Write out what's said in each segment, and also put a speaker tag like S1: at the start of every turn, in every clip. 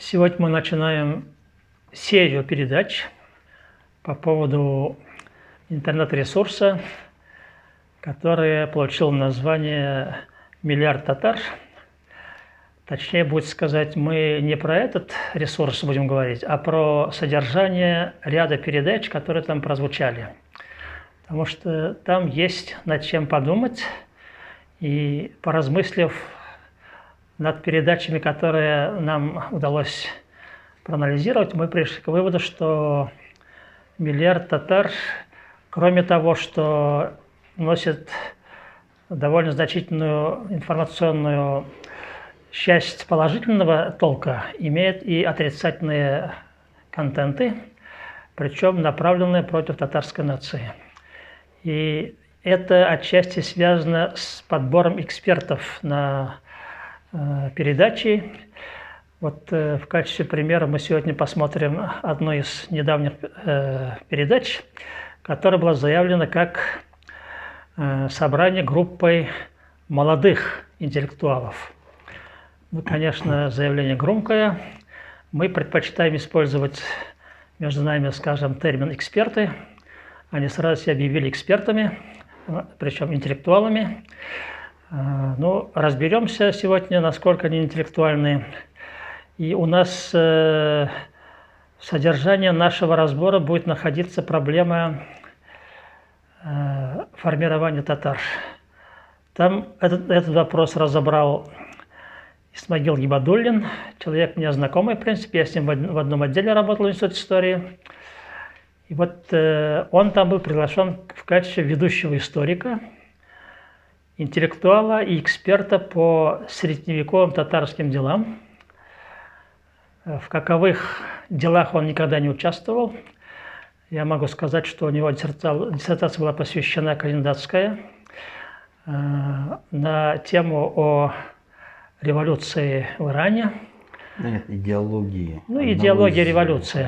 S1: Сегодня мы начинаем серию передач по поводу интернет-ресурса, который получил название «Миллиард татар». Точнее, будет сказать, мы не про этот ресурс будем говорить, а про содержание ряда передач, которые там прозвучали. Потому что там есть над чем подумать, и поразмыслив над передачами, которые нам удалось проанализировать, мы пришли к выводу, что «Миллиард татар», кроме того, что носит довольно значительную информационную часть положительного толка, имеет и отрицательные контенты, причем направленные против татарской нации. И это отчасти связано с подбором экспертов на передачи. Вот в качестве примера мы сегодня посмотрим одну из недавних передач, которая была заявлена как собрание группой молодых интеллектуалов. Ну, конечно, заявление громкое. Мы предпочитаем использовать между нами, скажем, термин «эксперты». Они сразу себя объявили экспертами, причем интеллектуалами. Ну, разберемся сегодня, насколько они интеллектуальные. И у нас в содержании нашего разбора будет находиться проблема формирования татар. Там этот вопрос разобрал Исмагил Гибадуллин, человек мне знакомый, в принципе, я с ним в одном отделе работал в Институте истории. И вот он там был приглашен в качестве ведущего историка, интеллектуала и эксперта по средневековым татарским делам. В каковых делах он никогда не участвовал. Я могу сказать, что у него диссертация была посвящена кандидатская на тему о революции в Иране.
S2: Нет, идеологии.
S1: Ну, идеология революции.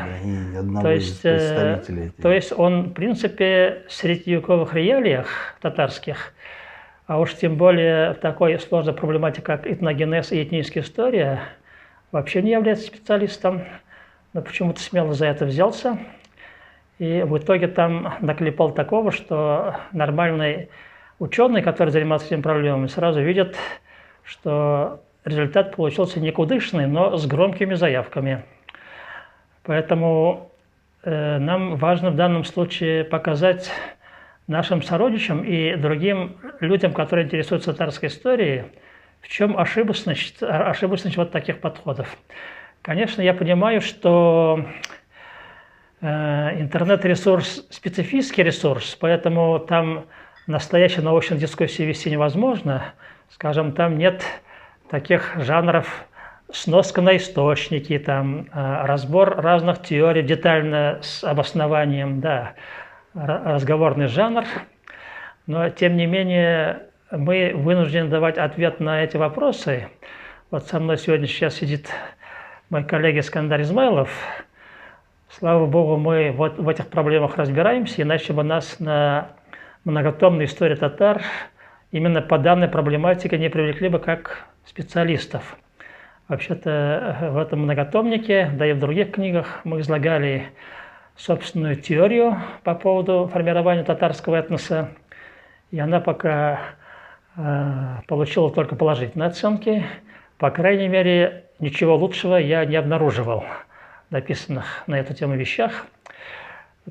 S1: То есть он, в принципе, в средневековых реалиях татарских, а уж тем более в такой сложной проблематике, как этногенез и этническая история, вообще не является специалистом, но почему-то смело за это взялся. И в итоге там наклепал такого, что нормальный ученый, который занимается этими проблемами, сразу видит, что результат получился никудышный, но с громкими заявками. Поэтому нам важно в данном случае показать нашим сородичам и другим людям, которые интересуются татарской историей, в чем ошибочность вот таких подходов. Конечно, я понимаю, что интернет-ресурс – специфический ресурс, поэтому там настоящую научную дискуссию вести невозможно. Скажем, там нет таких жанров сноска на источники, там, разбор разных теорий детально с обоснованием, да, разговорный жанр. Но, тем не менее, мы вынуждены давать ответ на эти вопросы. Вот со мной сегодня сейчас сидит мой коллега Искандар Измайлов. Слава Богу, мы вот в этих проблемах разбираемся, иначе бы нас на многотомную историю татар именно по данной проблематике не привлекли бы как специалистов. Вообще-то в этом многотомнике, да и в других книгах мы излагали собственную теорию по поводу формирования татарского этноса, и она пока получила только положительные оценки. По крайней мере, ничего лучшего я не обнаруживал в написанных на эту тему вещах.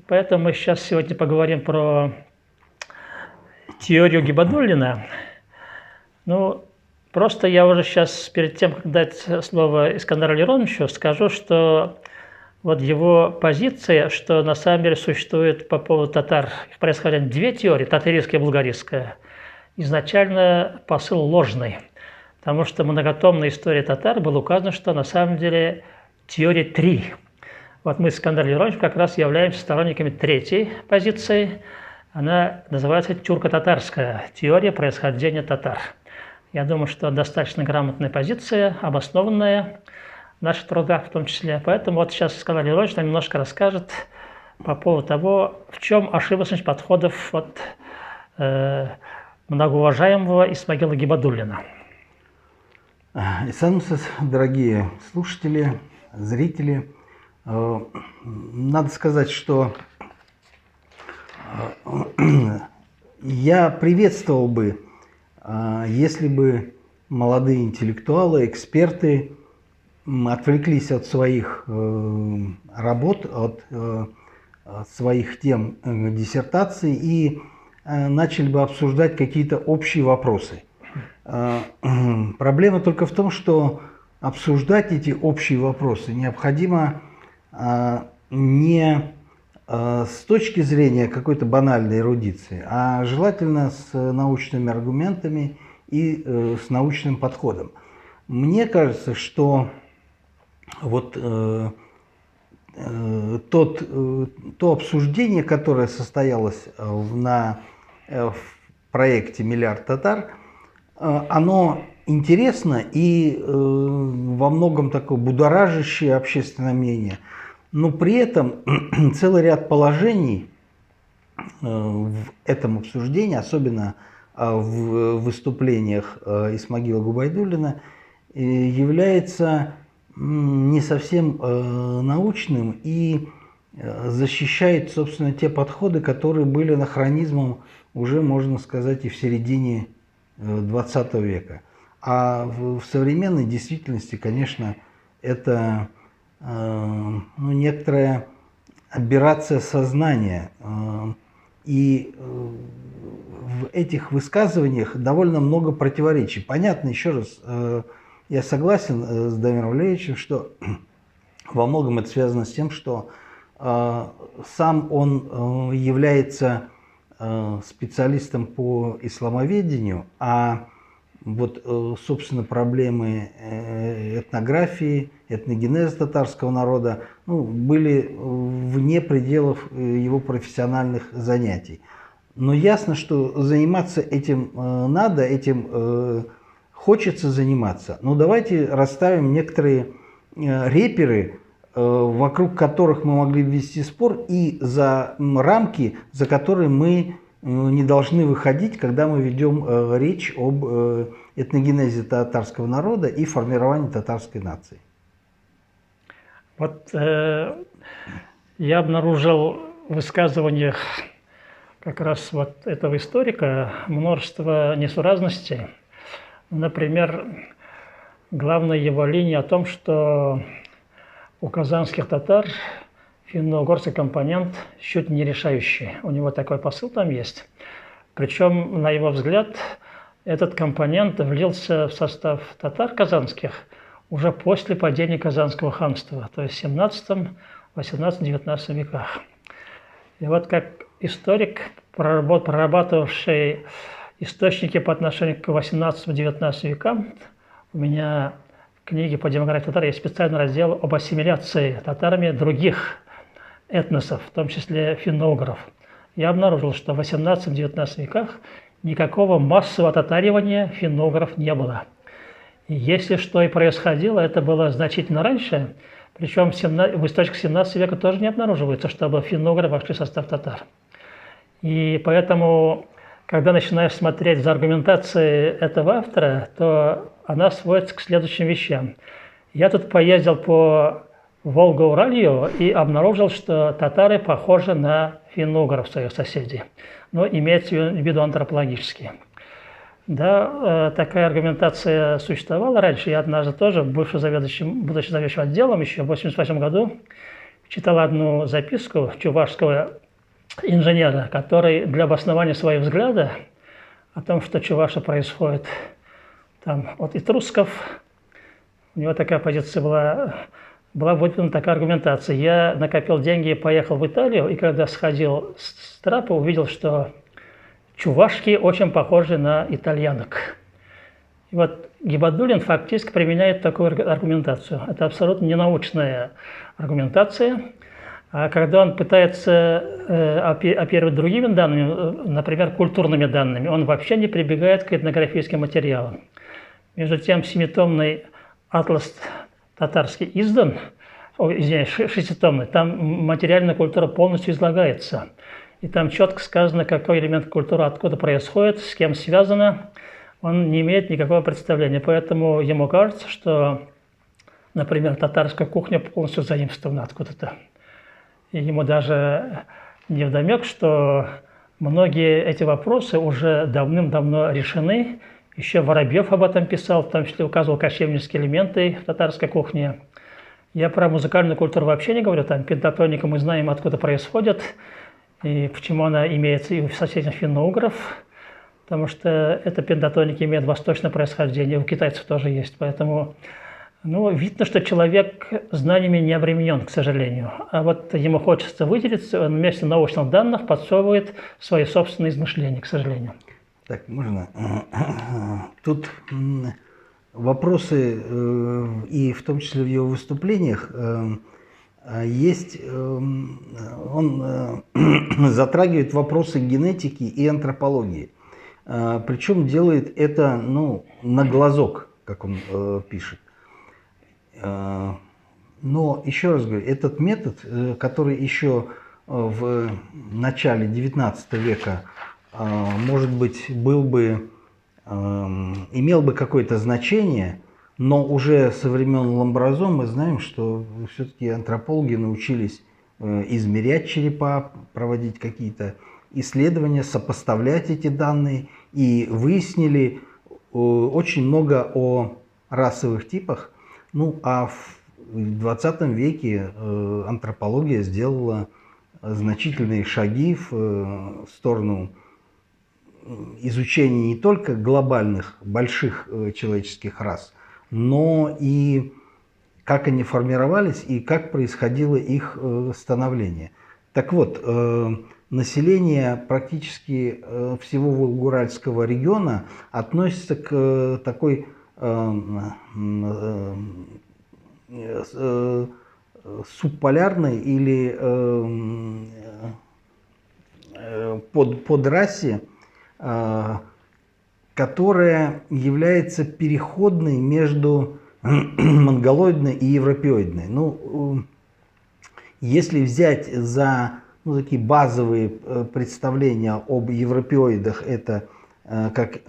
S1: Поэтому мы сейчас сегодня поговорим про теорию Гибадуллина. Ну, просто я уже сейчас, перед тем, как дать слово Искандару Лероновичу, скажу, что вот его позиция, что на самом деле существует по поводу татар, их происхождения две теории, татарийская и булгарийская, изначально посыл ложный, потому что в многотомной истории татар было указано, что на самом деле теории три. Вот мы с Искандаром Лероновичем как раз являемся сторонниками третьей позиции. Она называется тюрко-татарская теория происхождения татар. Я думаю, что достаточно грамотная позиция, обоснованная в наших трудах в том числе. Поэтому вот сейчас Искандар Леронович нам немножко расскажет по поводу того, в чем ошибочность подходов от многоуважаемого Исмагила Гибадуллина.
S2: Исанусыз, дорогие слушатели, зрители. Надо сказать, что я приветствовал бы, если бы молодые интеллектуалы, эксперты отвлеклись от своих работ, от своих тем диссертаций и начали бы обсуждать какие-то общие вопросы. Проблема только в том, что обсуждать эти общие вопросы необходимо не с точки зрения какой-то банальной эрудиции, а желательно с научными аргументами и с научным подходом. Мне кажется, что вот то обсуждение, которое состоялось в проекте «Миллиард татар», оно интересно и во многом такое будоражащее общественное мнение. Но при этом целый ряд положений в этом обсуждении, особенно в выступлениях Исмагила Губайдуллина, является не совсем научным и защищает, собственно, те подходы, которые были анахронизмом уже, можно сказать, и в середине XX века. А в современной действительности, конечно, это некоторая аберрация сознания. И в этих высказываниях довольно много противоречий. Понятно, еще раз, я согласен с Дамиром Валерьевичем, что во многом это связано с тем, что сам он является специалистом по исламоведению, а вот, собственно, проблемы этнографии, этногенеза татарского народа были вне пределов его профессиональных занятий. Но ясно, что заниматься этим надо, этим хочется заниматься. Но давайте расставим некоторые реперы, вокруг которых мы могли ввести спор, и за рамки, за которые мы не должны выходить, когда мы ведем речь об этногенезе татарского народа и формировании татарской нации.
S1: Вот я обнаружил в высказываниях как раз вот этого историка множество несуразностей. Например, главная его линия о том, что у казанских татар финно-угорский компонент чуть не решающий. У него такой посыл там есть. Причем, на его взгляд, этот компонент влился в состав татар казанских уже после падения Казанского ханства, то есть в 17, 18, 19 веках. И вот как историк, прорабатывавший источники по отношению к 18-19 векам, у меня в книге по демографии татар есть специальный раздел об ассимиляции татарами других этносов, в том числе финно-угров. Я обнаружил, что в 18-19 веках никакого массового татаривания финно-угров не было. И если что и происходило, это было значительно раньше, причем в источниках 17 века тоже не обнаруживается, чтобы финно-угры вошли в состав татар. И поэтому, когда начинаешь смотреть за аргументацией этого автора, то она сводится к следующим вещам. Я тут поездил по Волго-Уралью и обнаружил, что татары похожи на финно-угров, своих соседей. Но имеется в виду антропологически. Да, такая аргументация существовала раньше. Я однажды тоже, будучи заведующим отделом, еще в 1988 году читал одну записку чувашского инженера, который для обоснования своего взгляда о том, что Чуваша происходит там от этрусков, у него такая позиция была выдвинута такая аргументация. Я накопил деньги и поехал в Италию, и когда сходил с трапа, увидел, что чувашки очень похожи на итальянок. И вот Гибадуллин фактически применяет такую аргументацию. Это абсолютно ненаучная аргументация. А когда он пытается оперировать другими данными, например, культурными данными, он вообще не прибегает к этнографическим материалам. Между тем, семитомный атлас татарский издан, шеститомный, там материальная культура полностью излагается. И там четко сказано, какой элемент культуры откуда происходит, с кем связано. Он не имеет никакого представления. Поэтому ему кажется, что например, татарская кухня полностью заимствована откуда-то. И ему даже невдомек, что многие эти вопросы уже давным-давно решены. Еще Воробьев об этом писал, в том числе указывал кочевнические элементы в татарской кухне. Я про музыкальную культуру вообще не говорю, там пентатоника мы знаем, откуда происходит, и почему она имеется и у соседних финно-угров, потому что эта пентатоника имеет восточное происхождение, у китайцев тоже есть, поэтому видно, что человек знаниями не обременен, к сожалению. А вот ему хочется выделиться, он вместо научных данных подсовывает свои собственные измышления, к сожалению.
S2: Так, можно? Тут вопросы, и в том числе в его выступлениях, есть, он затрагивает вопросы генетики и антропологии. Причем делает это, на глазок, как он пишет. Но, еще раз говорю, этот метод, который еще в начале XIX века, может быть, имел бы какое-то значение, но уже со времен Ламбразо мы знаем, что все-таки антропологи научились измерять черепа, проводить какие-то исследования, сопоставлять эти данные и выяснили очень много о расовых типах. А в 20 веке антропология сделала значительные шаги в сторону изучения не только глобальных, больших человеческих рас, но и как они формировались и как происходило их становление. Так вот, население практически всего Волгоуральского региона относится к такой субполярной или подрасе, которая является переходной между монголоидной и европеоидной. Если взять за такие базовые представления об европеоидах, это как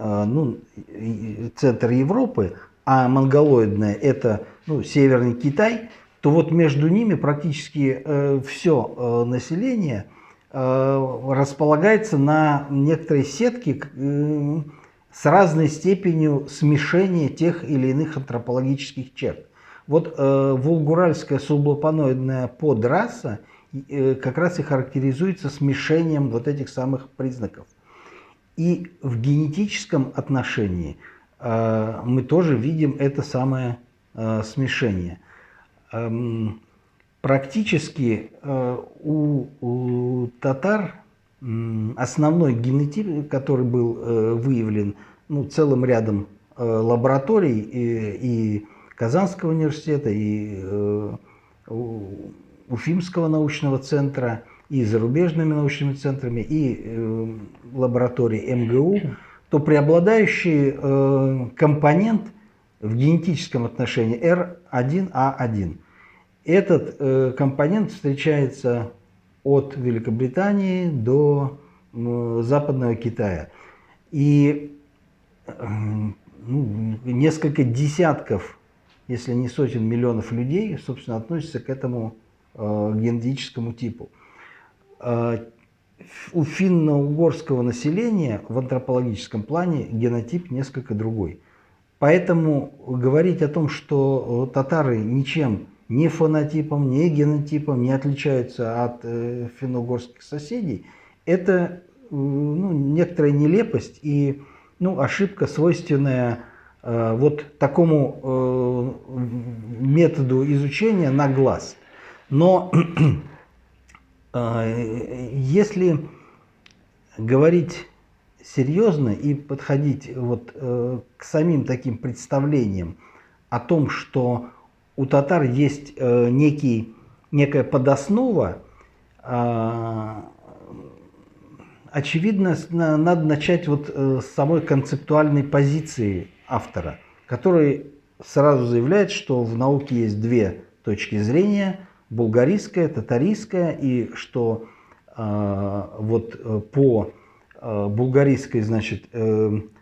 S2: центр Европы, а монголоидная это Северный Китай, то вот между ними практически все население располагается на некоторой сетке с разной степенью смешения тех или иных антропологических черт. Вот волгоуральская сублапаноидная подраса как раз и характеризуется смешением вот этих самых признаков. И в генетическом отношении мы тоже видим это самое смешение. Практически у татар основной генотип, который был выявлен целым рядом лабораторий и Казанского университета, и Уфимского научного центра, и зарубежными научными центрами, и лаборатории МГУ, то преобладающий компонент в генетическом отношении R1A1. Этот компонент встречается от Великобритании до Западного Китая. И несколько десятков, если не сотен миллионов людей, собственно, относятся к этому генетическому типу. У финно-угорского населения в антропологическом плане генотип несколько другой. Поэтому говорить о том, что татары ничем ни фенотипом, ни генотипом не отличаются от финно-угорских соседей, это некоторая нелепость и ошибка, свойственная вот такому методу изучения на глаз. Но если говорить серьезно и подходить к самим таким представлениям о том, что у татар есть некая подоснова, очевидно, надо начать с самой концептуальной позиции автора, который сразу заявляет, что в науке есть две точки зрения: булгарийская, татарийская, и что по булгарийской,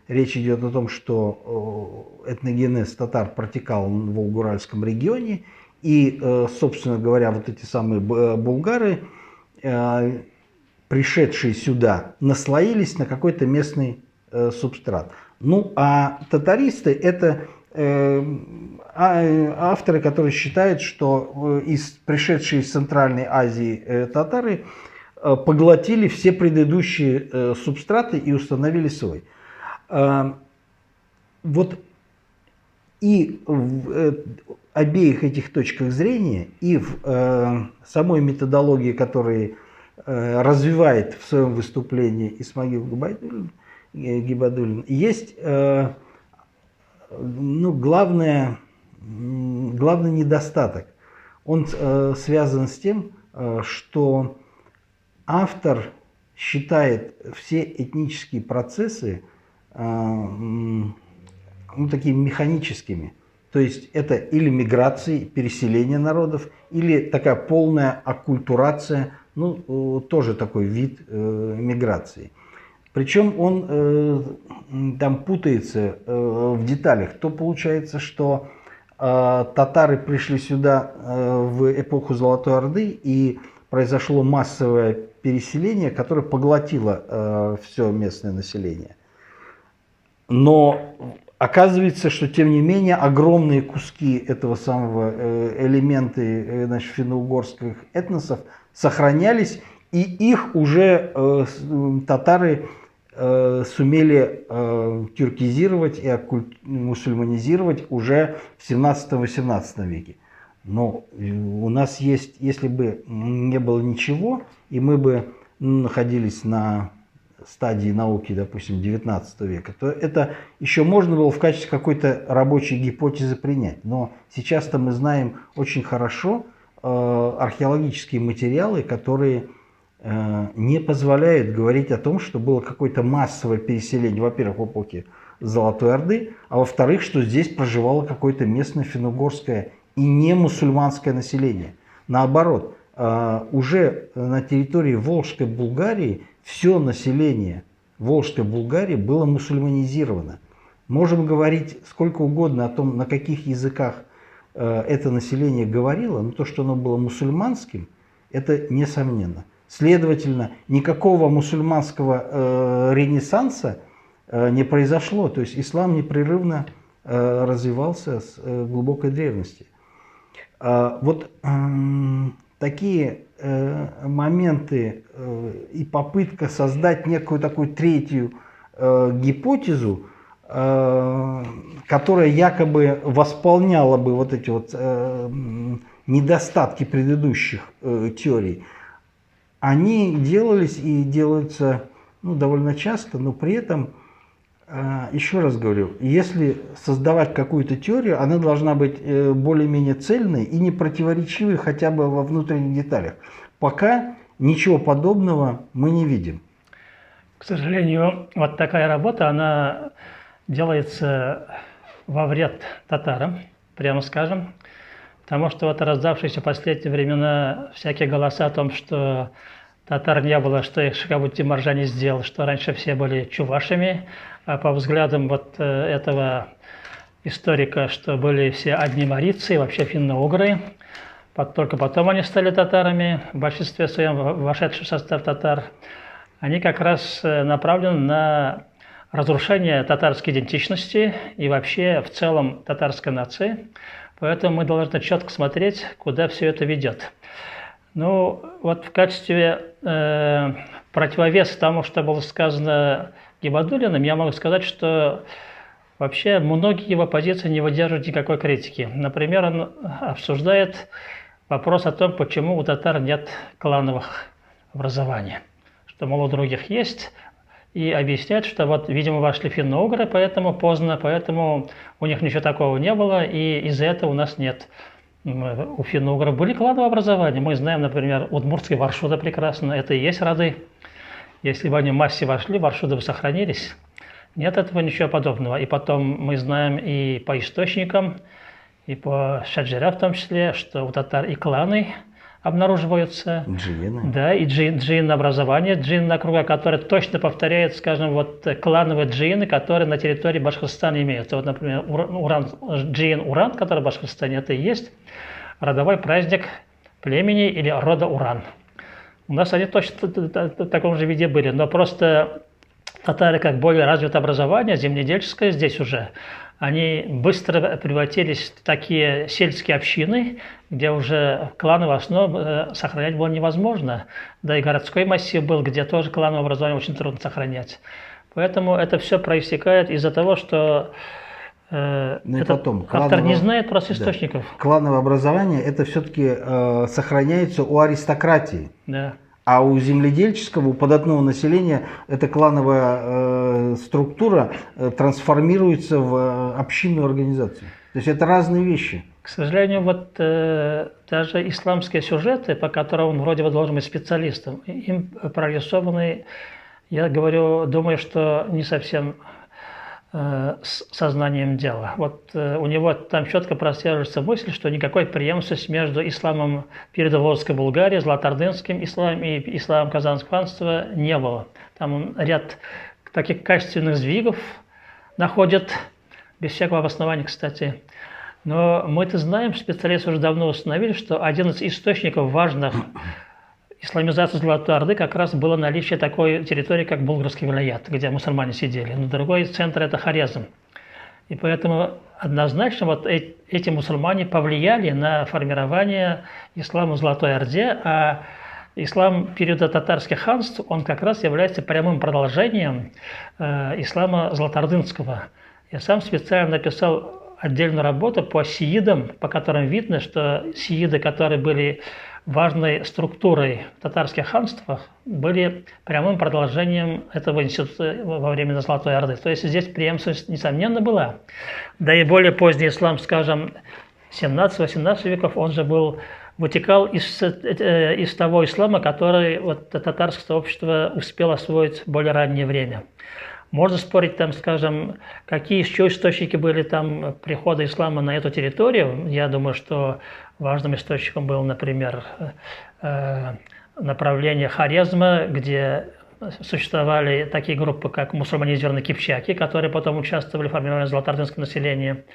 S2: речь идет о том, что этногенез татар протекал в Волго-Уральском регионе, и, собственно говоря, вот эти самые булгары, пришедшие сюда, наслоились на какой-то местный субстрат. Ну, а татаристы – это авторы, которые считают, что пришедшие из Центральной Азии татары поглотили все предыдущие субстраты и установили свой. Вот и в обеих этих точках зрения, и в самой методологии, которую развивает в своем выступлении Исмагил Гибадуллин, есть главный недостаток. Он связан с тем, что автор считает все этнические процессы такими механическими. То есть это или миграции, переселение народов, или такая полная оккультурация, тоже такой вид миграции. Причем он там путается в деталях. То получается, что татары пришли сюда в эпоху Золотой Орды, и произошло массовое переселение, которое поглотило все местное население. Но оказывается, что тем не менее огромные куски этого самого элементы финно-угорских этносов сохранялись, и их уже татары сумели тюркизировать и мусульманизировать уже в 17-18 веке. Но у нас есть, если бы не было ничего, и мы бы находились на стадии науки, допустим, 19 века, то это еще можно было в качестве какой-то рабочей гипотезы принять. Но сейчас-то мы знаем очень хорошо археологические материалы, которые не позволяют говорить о том, что было какое-то массовое переселение, во-первых, в эпохе Золотой Орды, а во-вторых, что здесь проживало какое-то местное финно-угорское и не мусульманское население. Наоборот, уже на территории Волжской Булгарии все население Волжской Булгарии было мусульманизировано. Можем говорить сколько угодно о том, на каких языках это население говорило, но то, что оно было мусульманским, это несомненно. Следовательно, никакого мусульманского ренессанса не произошло. То есть ислам непрерывно развивался с глубокой древности. Вот такие моменты и попытка создать некую такую третью гипотезу, которая якобы восполняла бы вот эти вот недостатки предыдущих теорий, они делались и делаются довольно часто, но при этом, еще раз говорю, если создавать какую-то теорию, она должна быть более-менее цельной и не противоречивой хотя бы во внутренних деталях. Пока ничего подобного мы не видим.
S1: К сожалению, вот такая работа, она делается во вред татарам, прямо скажем, потому что вот раздавшиеся в последние времена всякие голоса о том, что татар не было, что их Шикабут Тимиржан не сделал, что раньше все были чувашами, а по взглядам вот этого историка, что были все одни марийцы, вообще финно-угры, только потом они стали татарами, в большинстве своем вошедший в состав татар, они как раз направлены на разрушение татарской идентичности и вообще в целом татарской нации. Поэтому мы должны четко смотреть, куда все это ведет. Ну, вот в качестве противовеса тому, что было сказано Гибадуллиным, я могу сказать, что вообще многие его позиции не выдерживают никакой критики. Например, он обсуждает вопрос о том, почему у татар нет клановых образований, что, мол, у других есть, и объясняет, что вот, видимо, вошли финно-угры, поэтому поздно, поэтому у них ничего такого не было, и из-за этого у нас нет. У финно-угров были клановые образования. Мы знаем, например, удмуртские варшуды прекрасно, это и есть роды. Если бы они в массе вошли, варшуды бы сохранились. Нет этого ничего подобного. И потом мы знаем и по источникам, и по Шаджара в том числе, что у татар и кланы обнаруживаются.
S2: Джины.
S1: Да, и джинное образование, джинное круга, которое точно повторяет, скажем, вот клановые джины, которые на территории Башкортостана имеются. Вот, например, джин Уран, который в Башкортостане, это и есть родовой праздник племени или рода Уран. У нас они точно в таком же виде были, но просто татары, как более развитое образование, земледельческое здесь уже, они быстро превратились в такие сельские общины, где уже клановую основу сохранять было невозможно. Да и городской массив был, где тоже клановое образование очень трудно сохранять. Поэтому это все проистекает из-за того, что автор не знает просто источников.
S2: Да. Клановое образование это все-таки сохраняется у аристократии.
S1: Да.
S2: А у земледельческого, у податного населения эта клановая структура трансформируется в общинную организацию. То есть это разные вещи.
S1: К сожалению, вот даже исламские сюжеты, по которым он вроде бы должен быть специалистом, им прорисованы, я думаю, что не совсем с сознанием дела. Вот у него там четко прослеживается мысль, что никакой преемственности между исламом Передоволжской Булгарии, Златоордынским исламом и исламом Казанского ханства не было. Там он ряд таких качественных сдвигов находит, без всякого обоснования, кстати. Но мы-то знаем, специалисты уже давно установили, что один из источников важных исламизации Золотой Орды как раз было наличие такой территории, как Булгарский вилаят, где мусульмане сидели. Но другой центр – это Хорезм. И поэтому однозначно вот эти мусульмане повлияли на формирование ислама в Золотой Орде, а ислам периода татарских ханств, он как раз является прямым продолжением ислама Златоордынского. Я сам специально написал отдельную работу по сиидам, по которым видно, что сииды, которые были важной структурой в татарских ханствах, были прямым продолжением этого института во время Золотой Орды. То есть здесь преемственность, несомненно, была. Да и более поздний ислам, скажем, 17-18 веков, он же вытекал из того ислама, который вот, татарское сообщество успело освоить в более раннее время. Можно спорить, там, скажем, какие еще источники были там прихода ислама на эту территорию. Я думаю, что важным источником был, например, направление Хорезма, где существовали такие группы, как мусульманизированные кипчаки, которые потом участвовали в формировании золотоордынского населения.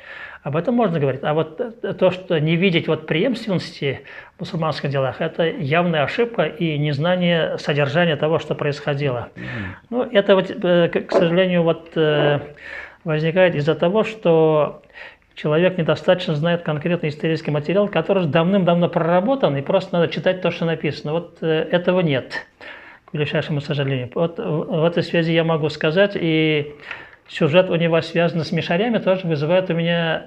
S1: Об этом можно говорить. А вот то, что не видеть вот преемственности в мусульманских делах, это явная ошибка и незнание содержания того, что происходило. Ну, это, вот, к сожалению, вот, возникает из-за того, что человек недостаточно знает конкретный исторический материал, который давным-давно проработан, и просто надо читать то, что написано. Вот этого нет, к величайшему сожалению. Вот в этой связи я могу сказать, и сюжет у него связан с мишарями, тоже вызывает у меня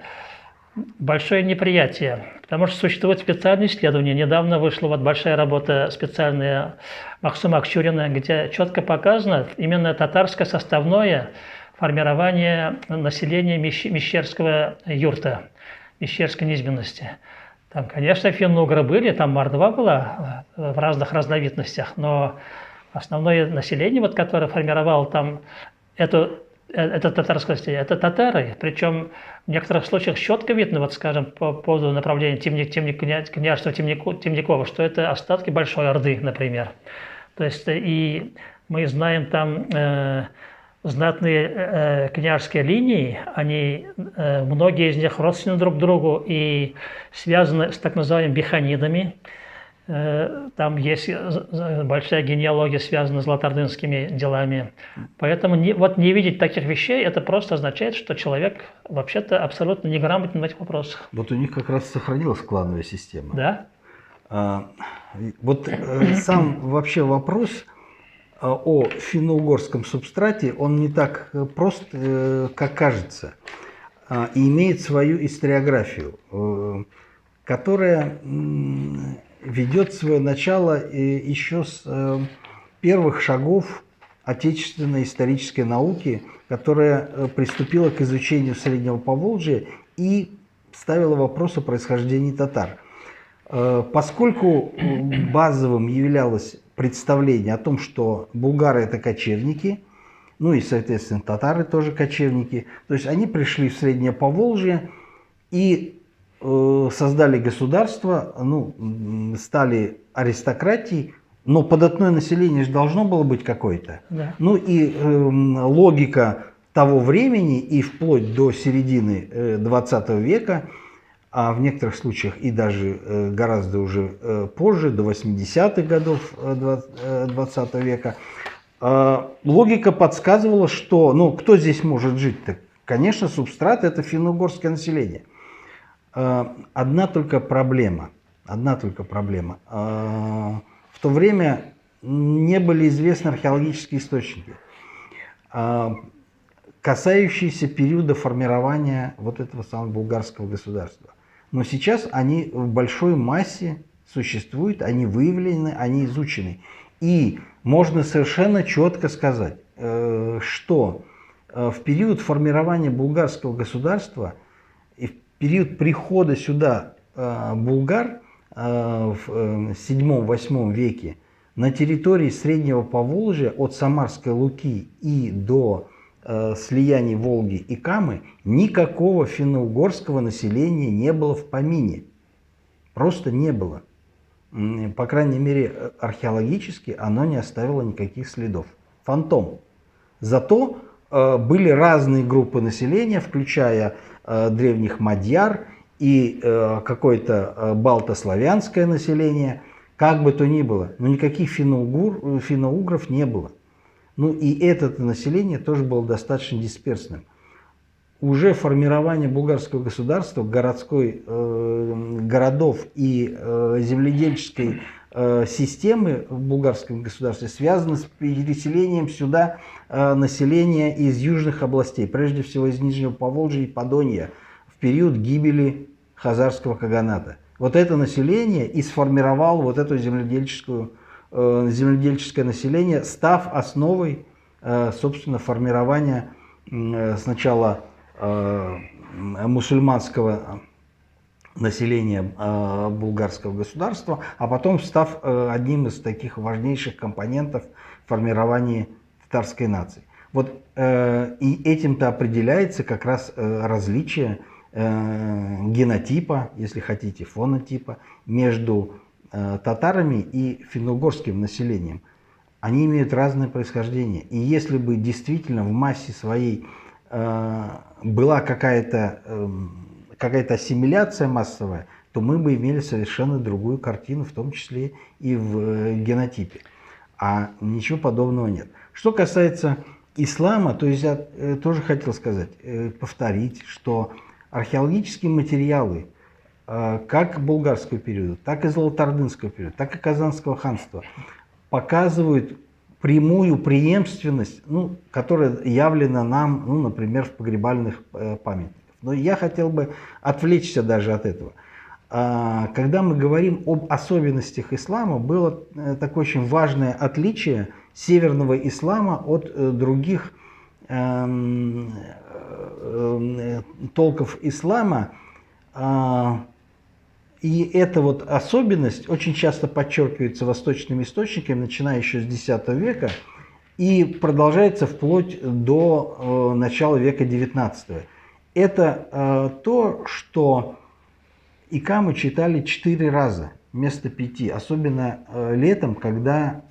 S1: большое неприятие, потому что существует специальное исследование. Недавно вышла вот большая работа специальная Махсума Акчурина, где четко показано именно татарское составное формирование населения Мещерского юрта, Мещерской низменности. Там, конечно, финно-угры были, там мордва была в разных разновидностях, но основное население, вот, которое формировало там это татарское население, это татары. Причем в некоторых случаях четко видно, вот, скажем, по поводу направления княжества Темникова, что это остатки Большой Орды, например. То есть и мы знаем там знатные княжеские линии, они, многие из них родственны друг другу и связаны с так называемыми биханидами. Там есть большая генеалогия, связанная с золотоордынскими делами. Поэтому вот не видеть таких вещей, это просто означает, что человек вообще-то абсолютно неграмотен в этих вопросах.
S2: Вот у них как раз сохранилась клановая система.
S1: Да.
S2: Вот сам вообще вопрос о финно-угорском субстрате, он не так прост, как кажется, и имеет свою историографию, которая ведет свое начало еще с первых шагов отечественной исторической науки, которая приступила к изучению Среднего Поволжья и ставила вопрос о происхождении татар. Поскольку базовым являлось представление о том, что булгары – это кочевники, ну и, соответственно, татары тоже кочевники, то есть они пришли в Среднее Поволжье, и создали государство, ну, стали аристократией, но податное население же должно было быть какое-то.
S1: Да.
S2: Ну и логика того времени и вплоть до середины 20 века, а в некоторых случаях и даже гораздо уже позже, до 80-х годов 20 века, логика подсказывала, что, ну, кто здесь может жить-то? Конечно, субстрат – это финно-угорское население. Одна только проблема. В то время не были известны археологические источники, касающиеся периода формирования вот этого самого булгарского государства. Но сейчас они в большой массе существуют, они выявлены, они изучены. И можно совершенно четко сказать, что в период формирования булгарского государства и в период прихода сюда булгар в 7-8 веке на территории Среднего Поволжья от Самарской Луки и до слияний Волги и Камы никакого финно-угорского населения не было в помине. Просто не было. По крайней мере, археологически оно не оставило никаких следов. Фантом. Зато были разные группы населения, включая древних мадьяр и какое-то балтославянское население. Как бы то ни было, но никаких финно-угров не было. Ну и это население тоже было достаточно дисперсным. Уже формирование булгарского государства, городов и земледельческой системы в булгарском государстве связано с переселением сюда населения из южных областей, прежде всего из Нижнего Поволжья и Подонья, в период гибели хазарского каганата. Вот это население и сформировало вот это земледельческое население, став основой, собственно, формирования сначала мусульманского населения булгарского государства, а потом став одним из таких важнейших компонентов формирования татарской нации. Вот и этим-то определяется как раз различие генотипа, если хотите, фонотипа между татарами и финно-угорским населением. Они имеют разное происхождение. И если бы действительно в массе своей была какая-то ассимиляция массовая, то мы бы имели совершенно другую картину, в том числе и в генотипе. А ничего подобного нет. Что касается ислама, то есть я тоже хотел сказать, повторить, что археологические материалы как булгарского периода, так и золотоордынского периода, так и Казанского ханства показывают прямую преемственность, ну, которая явлена нам, ну, например, в погребальных памятниках. Но я хотел бы отвлечься даже от этого. Когда мы говорим об особенностях ислама, было такое очень важное отличие северного ислама от других толков ислама. И эта вот особенность очень часто подчеркивается восточными источниками, начиная еще с X века, и продолжается вплоть до начала века XIX. Это то, что икамы читали 4 раза вместо 5, особенно летом, когда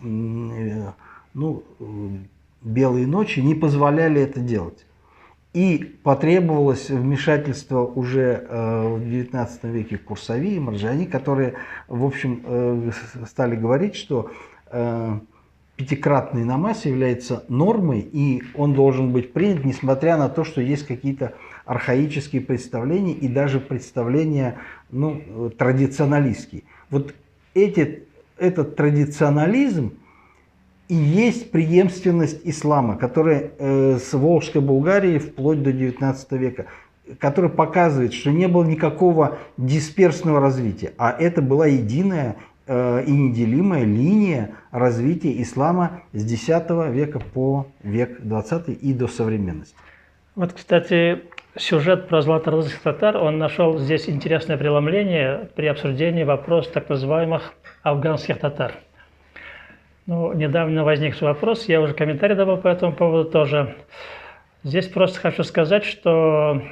S2: белые ночи не позволяли это делать. И потребовалось вмешательство уже в XIX веке Курсави и Марджани, которые, в общем, стали говорить, что пятикратный намаз является нормой, и он должен быть принят, несмотря на то, что есть какие-то архаические представления и даже представления, ну, традиционалистские. Вот этот традиционализм и есть преемственность ислама, которая с Волжской Булгарии вплоть до XIX века, который показывает, что не было никакого дисперсного развития, а это была единая и неделимая линия развития ислама с X века по век XX и до современности.
S1: Вот, кстати, сюжет про золотоордынских татар, он нашел здесь интересное преломление при обсуждении вопроса так называемых афганских татар. Ну, недавно возник вопрос, я уже комментарий давал по этому поводу тоже. Здесь просто хочу сказать, что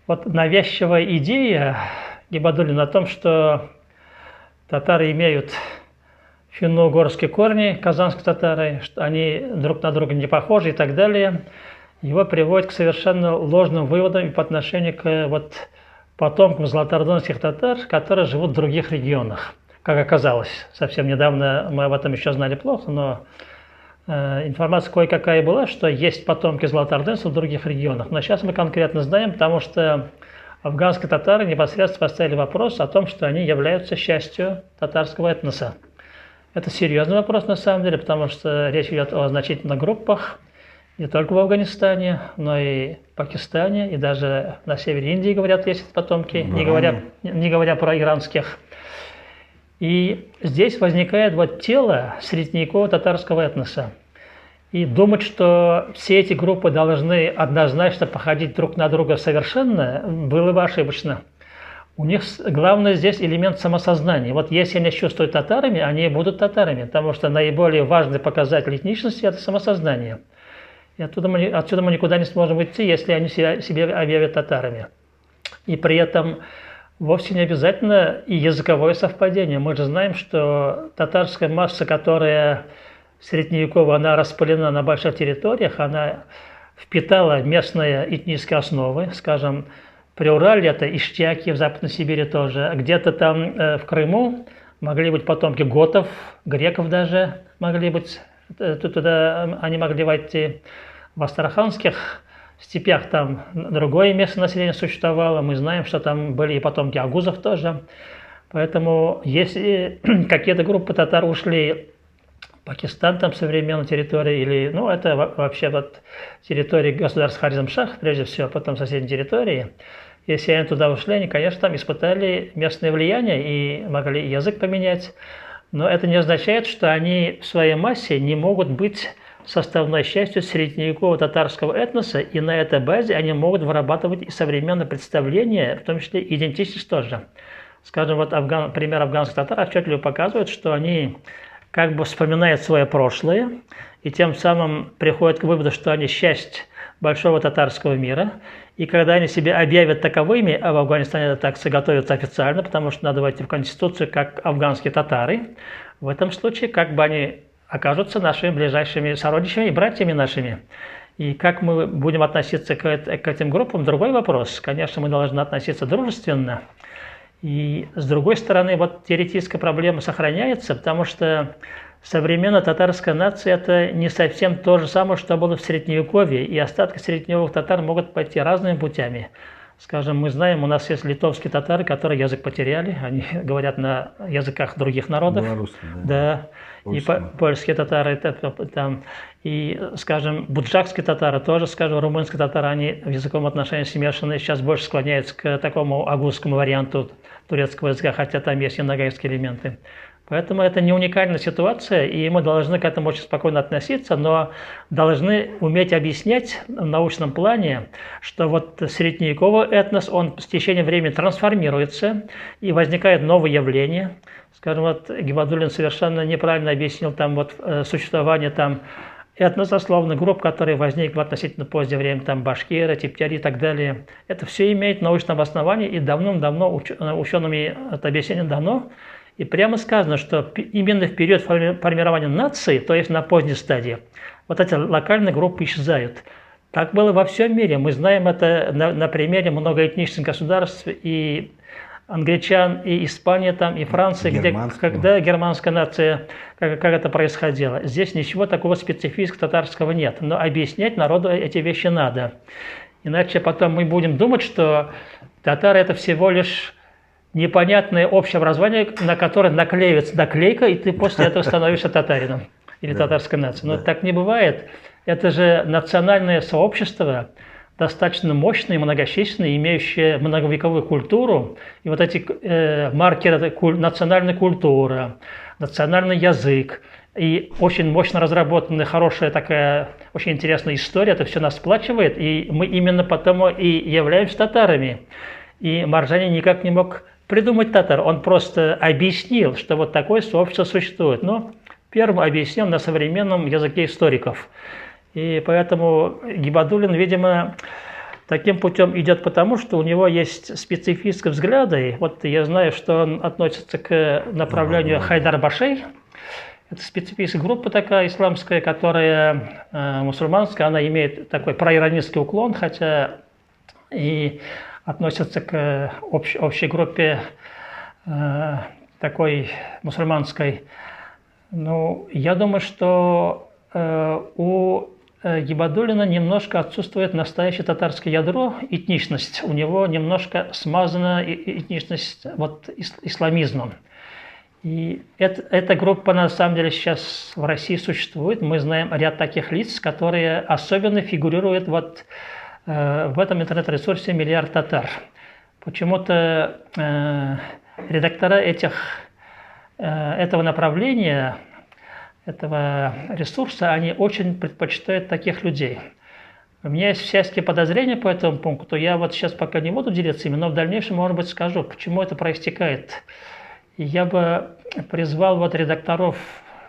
S1: Вот навязчивая идея Гибадуллина о том, что татары имеют финно-угорские корни, казанские татары, что они друг на друга не похожи и так далее, его приводит к совершенно ложным выводам по отношению к вот потомкам золотоордынских татар, которые живут в других регионах. Как оказалось, совсем недавно мы об этом еще знали плохо, но информация кое-какая была, что есть потомки золотоордынцев в других регионах. Но сейчас мы конкретно знаем, потому что афганские татары непосредственно поставили вопрос о том, что они являются частью татарского этноса. Это серьезный вопрос на самом деле, потому что речь идет о значительных группах, не только в Афганистане, но и в Пакистане, и даже на севере Индии, говорят, есть потомки, не говоря про иранских. И здесь возникает вот тело средневекового татарского этноса. И думать, что все эти группы должны однозначно походить друг на друга совершенно, было бы ошибочно. У них главное здесь элемент самосознания. Вот если они чувствуют татарами, они будут татарами, потому что наиболее важный показатель этничности – это самосознание. И отсюда мы никуда не сможем идти, если они себя объявят татарами. И при этом вовсе не обязательно и языковое совпадение. Мы же знаем, что татарская масса, которая средневековая, она распылена на больших территориях, она впитала местные этнические основы, скажем, Приуралье – это иштяки, в Западной Сибири тоже, где-то там в Крыму могли быть потомки готов, греков даже могли быть, туда они могли войти. В астраханских степях там другое местное население существовало, мы знаем, что там были и потомки агузов тоже. Поэтому если какие-то группы татар ушли в Пакистан, там современной территории, или, ну, это вообще вот территории государства Хорезм-Шах, прежде всего, потом соседние территории, если они туда ушли, они, конечно, там испытали местное влияние и могли язык поменять, но это не означает, что они в своей массе не могут быть составной частью средневекового татарского этноса, и на этой базе они могут вырабатывать и современное представление, в том числе идентичность тоже. Скажем, вот пример афганских татар отчетливо показывает, что они как бы вспоминают свое прошлое, и тем самым приходят к выводу, что они часть большого татарского мира, и когда они себя объявят таковыми, а в Афганистане это так готовится официально, потому что надо войти в Конституцию как афганские татары, в этом случае как бы они окажутся нашими ближайшими сородичами и братьями нашими. И как мы будем относиться к этим группам, другой вопрос. Конечно, мы должны относиться дружественно. И с другой стороны, вот теоретическая проблема сохраняется, потому что современная татарская нация – это не совсем то же самое, что было в Средневековье, и остатки средневековых татар могут пойти разными путями. Скажем, мы знаем, у нас есть литовские татары, которые язык потеряли, они говорят на языках других народов.
S2: Белорусские,
S1: да. И польские татары там, и, скажем, буджакские татары тоже, скажем, румынские татары, они в языковом отношении смешаны, сейчас больше склоняются к такому агузскому варианту турецкого языка, хотя там есть и нагайские элементы. Поэтому это не уникальная ситуация, и мы должны к этому очень спокойно относиться, но должны уметь объяснять в научном плане, что вот средневековый этнос, он с течением времени трансформируется, и возникает новые явления. Скажем, вот Гибадуллин совершенно неправильно объяснил там вот существование там этносословных групп, которые возникли в относительно позднее время, там башкиры, типтяри и так далее. Это все имеет научное обоснование, и давным-давно учеными это объяснение дано. И прямо сказано, что именно в период формирования нации, то есть на поздней стадии, вот эти локальные группы исчезают. Так было во всем мире. Мы знаем это на примере многоэтнических государств, и англичан, и Испания, там, и Франция, где когда германская нация, как это происходило. Здесь ничего такого специфического татарского нет. Но объяснять народу эти вещи надо. Иначе потом мы будем думать, что татары – это всего лишь непонятное общее образование, на которое наклеивается наклейка, и ты после этого становишься татарином или татарской нацией. Но так не бывает. Это же национальное сообщество, достаточно мощное, многочисленное, имеющее многовековую культуру. И вот эти маркеры национальной культуры, национальный язык и очень мощно разработанная, хорошая такая, очень интересная история, это все нас сплачивает, и мы именно потому и являемся татарами. И Маржани никак не мог придумать татар, он просто объяснил, что вот такое сообщество существует. Но первым объяснил на современном языке историков. И поэтому Гибадуллин, видимо, таким путем идет потому, что у него есть специфические взгляды. Вот я знаю, что он относится к направлению Хайдар-Башей. Это специфическая группа такая исламская, которая мусульманская, она имеет такой проиранистский уклон, хотя и относится к общей группе такой мусульманской. Ну, я думаю, что у Гибадуллина немножко отсутствует настоящее татарское ядро, этничность. У него немножко смазана этничность вот, исламизмом. И эта группа на самом деле сейчас в России существует. Мы знаем ряд таких лиц, которые особенно фигурируют вот, в этом интернет-ресурсе «Миллиард татар». Почему-то редактора этого направления, этого ресурса, они очень предпочитают таких людей. У меня есть всякие подозрения по этому пункту. Я вот сейчас пока не буду делиться ими, но в дальнейшем, может быть, скажу, почему это проистекает. И я бы призвал вот редакторов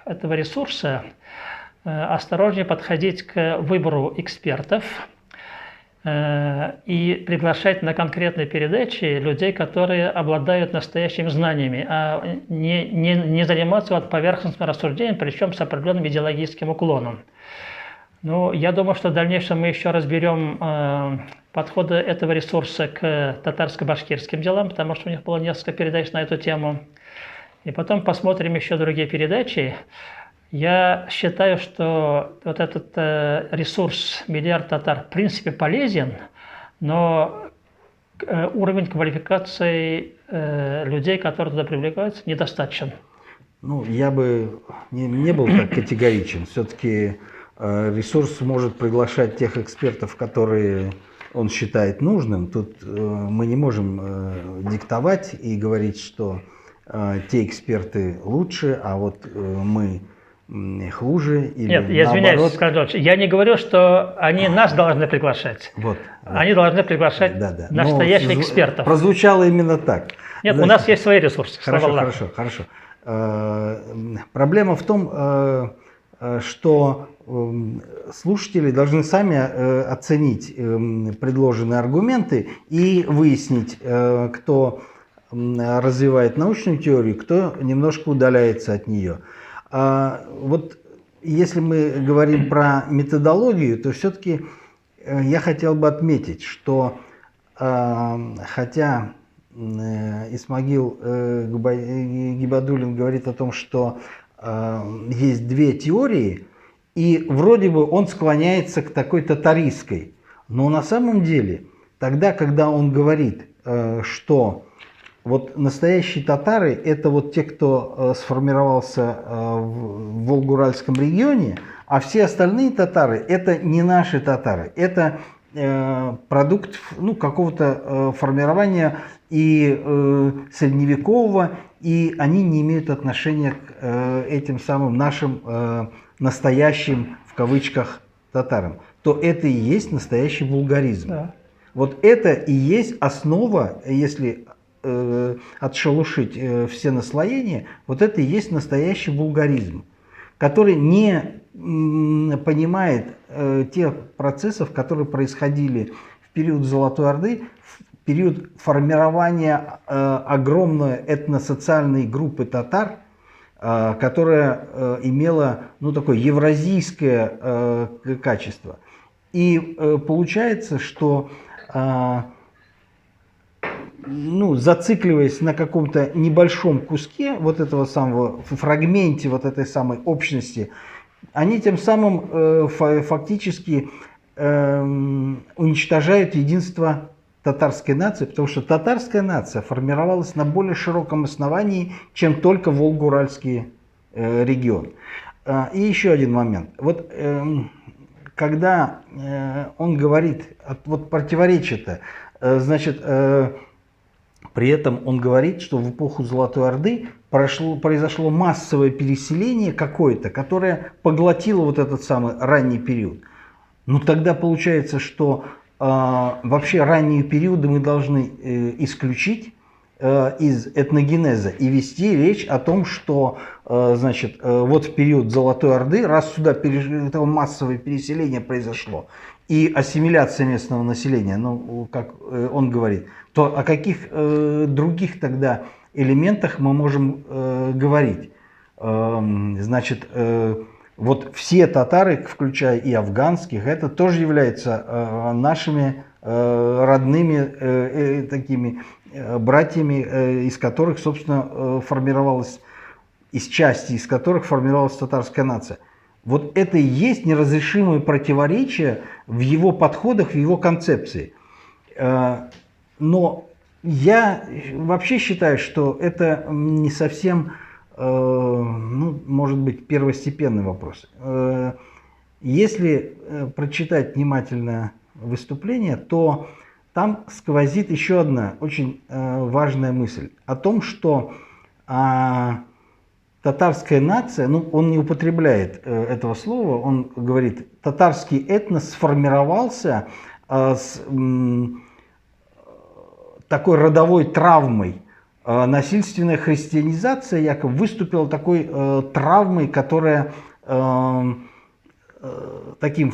S1: этого ресурса осторожнее подходить к выбору экспертов и приглашать на конкретные передачи людей, которые обладают настоящими знаниями, а не заниматься вот поверхностным рассуждением, причем с определенным идеологическим уклоном. Ну, я думаю, что в дальнейшем мы еще разберем подходы этого ресурса к татарско-башкирским делам, потому что у них было несколько передач на эту тему. И потом посмотрим еще другие передачи. Я считаю, что вот этот ресурс «Миллиард татар» в принципе полезен, но уровень квалификации людей, которые туда привлекаются, недостаточен.
S2: Ну, я бы не был так категоричен. Все-таки ресурс может приглашать тех экспертов, которые он считает нужным. Тут мы не можем диктовать и говорить, что те эксперты лучше, а вот мы хуже. Или
S1: нет, я извиняюсь, скажу, я не говорю, что они нас должны приглашать. Вот, они должны приглашать настоящих экспертов.
S2: Прозвучало именно так.
S1: Нет, у нас есть свои ресурсы.
S2: Хорошо. Проблема в том, что слушатели должны сами оценить предложенные аргументы и выяснить, кто развивает научную теорию, кто немножко удаляется от нее. Вот если мы говорим про методологию, то все-таки я хотел бы отметить, что хотя Исмагил Гибадуллин говорит о том, что есть две теории, и вроде бы он склоняется к такой татаристской, но на самом деле тогда, когда он говорит, что вот настоящие татары – это вот те, кто сформировался в Волго-Уральском регионе, а все остальные татары – это не наши татары, это продукт какого-то формирования и средневекового, и они не имеют отношения к этим самым нашим настоящим, в кавычках, татарам, то это и есть настоящий вулгаризм. Да. Вот это и есть основа, если отшелушить все наслоения, вот это и есть настоящий вулгаризм, который не понимает тех процессов, которые происходили в период Золотой Орды, в период формирования огромной этносоциальной группы татар, которая имела такое евразийское качество. И получается, что зацикливаясь на каком-то небольшом куске вот этого самого, фрагменте вот этой самой общности, они тем самым фактически уничтожают единство татарской нации, потому что татарская нация формировалась на более широком основании, чем только Волго-Уральский регион. И еще один момент. Вот когда он говорит, вот противоречие-то, значит, при этом он говорит, что в эпоху Золотой Орды произошло массовое переселение какое-то, которое поглотило вот этот самый ранний период. Ну тогда получается, что вообще ранние периоды мы должны исключить из этногенеза и вести речь о том, что значит, вот в период Золотой Орды, раз сюда массовое переселение произошло, и ассимиляция местного населения, ну, как он говорит, то о каких других тогда элементах мы можем говорить? Значит, вот все татары, включая и афганских, это тоже являются нашими родными такими братьями, из которых, собственно, формировалась, из части из которых формировалась татарская нация. Вот это и есть неразрешимые противоречия в его подходах, в его концепции. Но я вообще считаю, что это не совсем, ну, может быть, первостепенный вопрос. Если прочитать внимательно выступление, то там сквозит еще одна очень важная мысль о том, что татарская нация, ну, он не употребляет этого слова, он говорит, татарский этнос сформировался с такой родовой травмой. Насильственная христианизация якобы выступила такой травмой, которая таким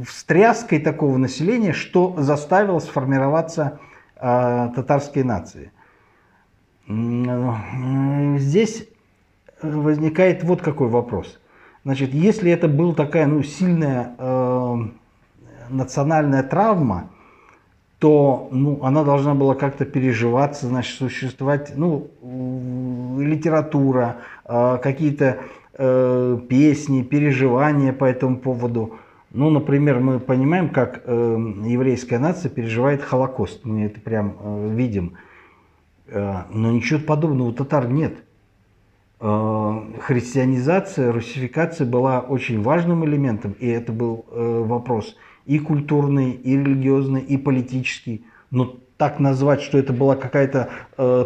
S2: встряской такого населения, что заставило сформироваться татарской нации. Здесь возникает вот какой вопрос. Значит, если это была такая, ну, сильная национальная травма, то, ну, она должна была как-то переживаться, значит, существовать, ну, литература, какие-то песни, переживания по этому поводу. Ну, например, мы понимаем, как еврейская нация переживает Холокост. Мы это прям видим. Но ничего подобного у татар нет. Христианизация, русификация была очень важным элементом, и это был вопрос и культурный, и религиозный, и политический. Но так назвать, что это была какая-то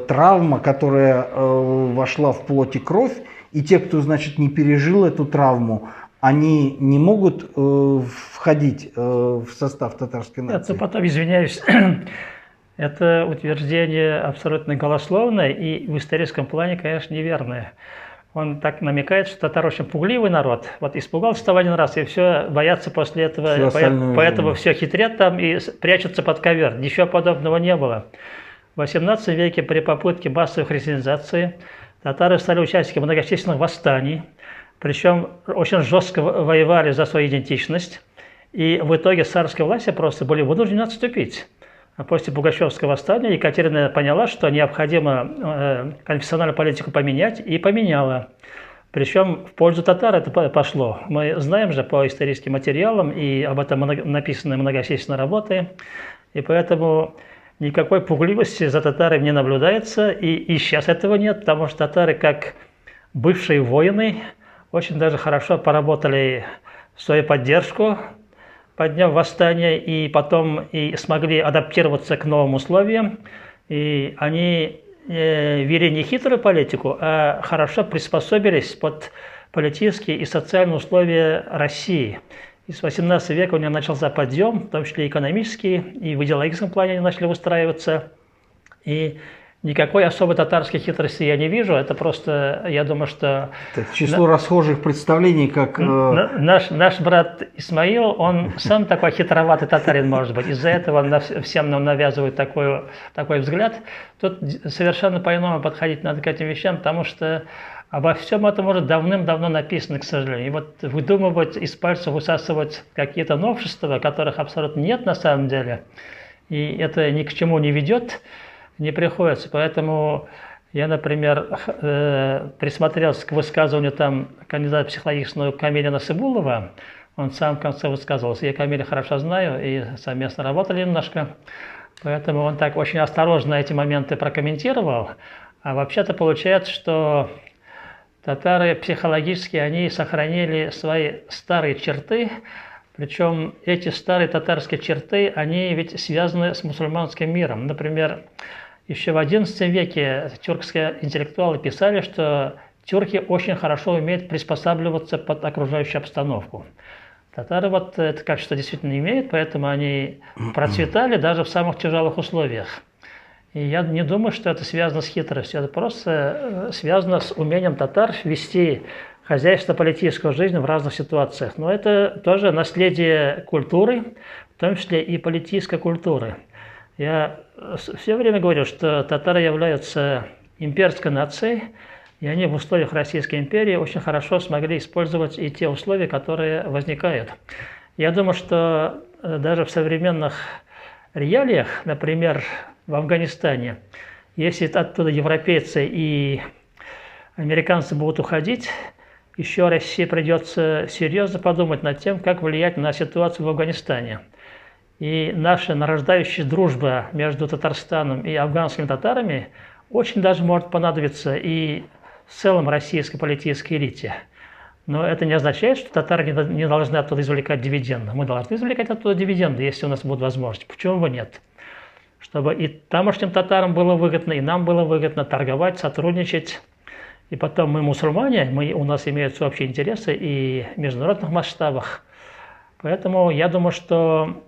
S2: травма, которая вошла в плоть и кровь, и те, кто, значит, не пережил эту травму, они не могут входить в состав татарской нации.
S1: Это потом, извиняюсь, это утверждение абсолютно голословное и в историческом плане, конечно, неверное. Он так намекает, что татары очень пугливый народ. Вот испугался того один раз, и все боятся после этого, поэтому все хитрят там и прячутся под ковер. Ничего подобного не было. В XVIII веке при попытке массовой христианизации татары стали участниками многочисленных восстаний, причем очень жестко воевали за свою идентичность, и в итоге царские власти просто были вынуждены отступить. А после Пугачевского восстания Екатерина поняла, что необходимо конфессиональную политику поменять, и поменяла. Причем в пользу татар это пошло. Мы знаем же по историческим материалам, и об этом написаны многочисленные работы, и поэтому никакой пугливости за татарами не наблюдается, и сейчас этого нет, потому что татары, как бывшие воины, очень даже хорошо поработали в свою поддержку, подняв восстание, и потом и смогли адаптироваться к новым условиям. И они вели не хитрую политику, а хорошо приспособились под политические и социальные условия России. И с XVIII века у них начался подъем, в том числе и экономический, и в идеологическом плане они начали выстраиваться. И никакой особой татарской хитрости я не вижу. Это просто, я думаю, что...
S2: Так, число расхожих представлений, как...
S1: Наш брат Исмаил, он сам такой хитроватый татарин, может быть. Из-за этого он всем нам навязывает такой взгляд. Тут совершенно по-иному подходить надо к этим вещам, потому что обо всем этом уже давным-давно написано, к сожалению. И вот выдумывать, из пальцев высасывать какие-то новшества, которых абсолютно нет на самом деле, и это ни к чему не ведет, не приходится. Поэтому я, например, присмотрелся к высказыванию там кандидата психологических наук Камиля Насыбулова. Он сам в конце высказывался. Я Камиля хорошо знаю и совместно работали немножко. Поэтому он так очень осторожно эти моменты прокомментировал. А вообще-то получается, что татары психологически они сохранили свои старые черты. Причем эти старые татарские черты, они ведь связаны с мусульманским миром. Например, еще в XI веке тюркские интеллектуалы писали, что тюрки очень хорошо умеют приспосабливаться под окружающую обстановку. Татары вот это качество действительно имеют, поэтому они процветали даже в самых тяжелых условиях. И я не думаю, что это связано с хитростью, это просто связано с умением татар вести хозяйственно-политическую жизнь в разных ситуациях. Но это тоже наследие культуры, в том числе и политической культуры. Я все время говорю, что татары являются имперской нацией, и они в условиях Российской империи очень хорошо смогли использовать и те условия, которые возникают. Я думаю, что даже в современных реалиях, например, в Афганистане, если оттуда европейцы и американцы будут уходить, еще России придется серьезно подумать над тем, как влиять на ситуацию в Афганистане. И наша нарождающая дружба между Татарстаном и афганскими татарами очень даже может понадобиться и в целом российской политической элите. Но это не означает, что татары не должны оттуда извлекать дивиденды. Мы должны извлекать оттуда дивиденды, если у нас будут возможности. Почему бы нет? Чтобы и тамошним татарам было выгодно, и нам было выгодно торговать, сотрудничать. И потом мы мусульмане, у нас имеются общие интересы и в международных масштабах. Поэтому я думаю, что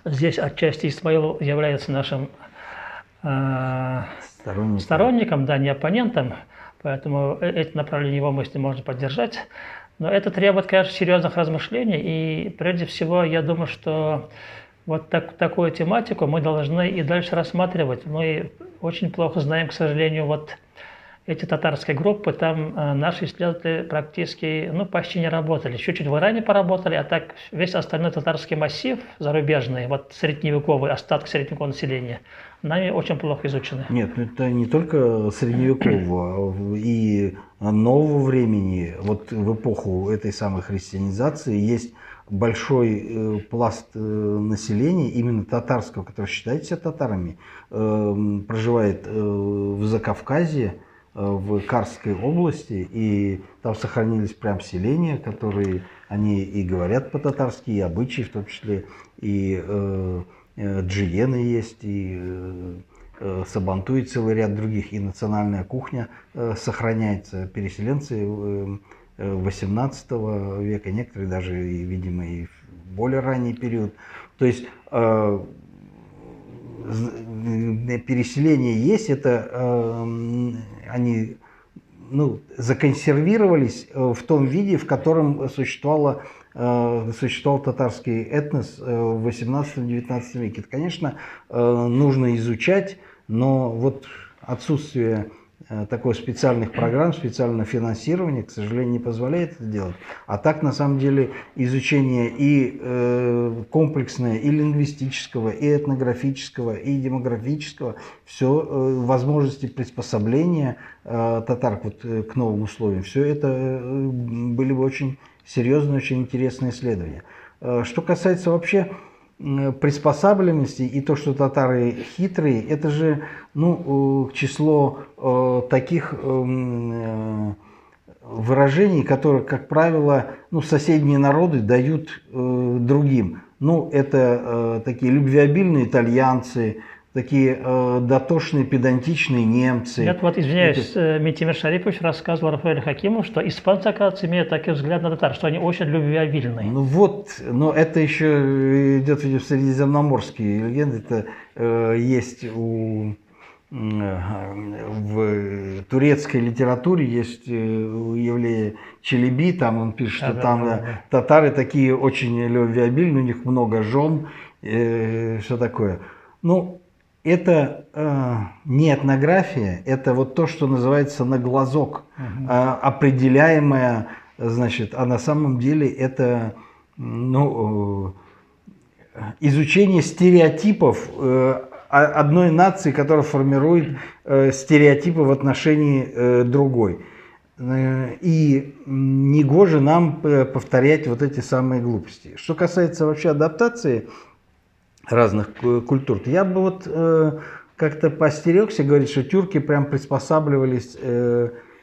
S1: здесь отчасти Исмаил является нашим сторонником, да, не оппонентом. Поэтому эти направления его мысли можно поддержать. Но это требует, конечно, серьезных размышлений. И прежде всего, я думаю, что вот такую тематику мы должны и дальше рассматривать. Мы очень плохо знаем, к сожалению, вот эти татарские группы, там наши исследователи практически, почти не работали. Чуть-чуть в Иране поработали, а так весь остальной татарский массив зарубежный, вот средневековый, остаток средневекового населения, нами очень плохо изучены.
S2: Нет, это не только средневекового и нового времени. Вот в эпоху этой самой христианизации есть большой пласт населения, именно татарского, который считает себя татарами, проживает в Закавказье, в Карской области, и там сохранились прям селения, которые они и говорят по-татарски, и обычаи, в том числе и джиены есть, и сабантуй, и целый ряд других, и национальная кухня сохраняется. Переселенцы 18 века, некоторые даже, видимо, и в более ранний период. То есть переселение есть, это они законсервировались в том виде, в котором существовал татарский этнос в 18-19 веке. Это, конечно, нужно изучать, но вот отсутствие такой специальных программ, специального финансирования, к сожалению, не позволяет это делать. А так, на самом деле, изучение и комплексное, и лингвистического, и этнографического, и демографического, все возможности приспособления татар к новым условиям, все это были бы очень серьезные, очень интересные исследования. Что касается вообще приспосабливаемости и то, что татары хитрые, это же число таких выражений, которые, как правило, соседние народы дают другим. Это такие любвеобильные итальянцы, такие дотошные, педантичные немцы.
S1: Я вот, извиняюсь, Митимир Шарипович рассказывал Рафаэлю Хакиму, что испанцы, оказывается, имеют такой взгляд на татар, что они очень любвеобильные.
S2: Но это еще идет в средиземноморские легенды. Это есть в турецкой литературе, есть у Евлея Челеби, там он пишет, что там татары такие очень любвеобильные, у них много жен, все такое. Это не этнография, это вот то, что называется на глазок, определяемое, значит, а на самом деле это изучение стереотипов одной нации, которая формирует стереотипы в отношении другой. И негоже нам повторять вот эти самые глупости. Что касается вообще адаптации разных культур, я бы вот как-то поостерегся говорить, что тюрки прям приспосабливались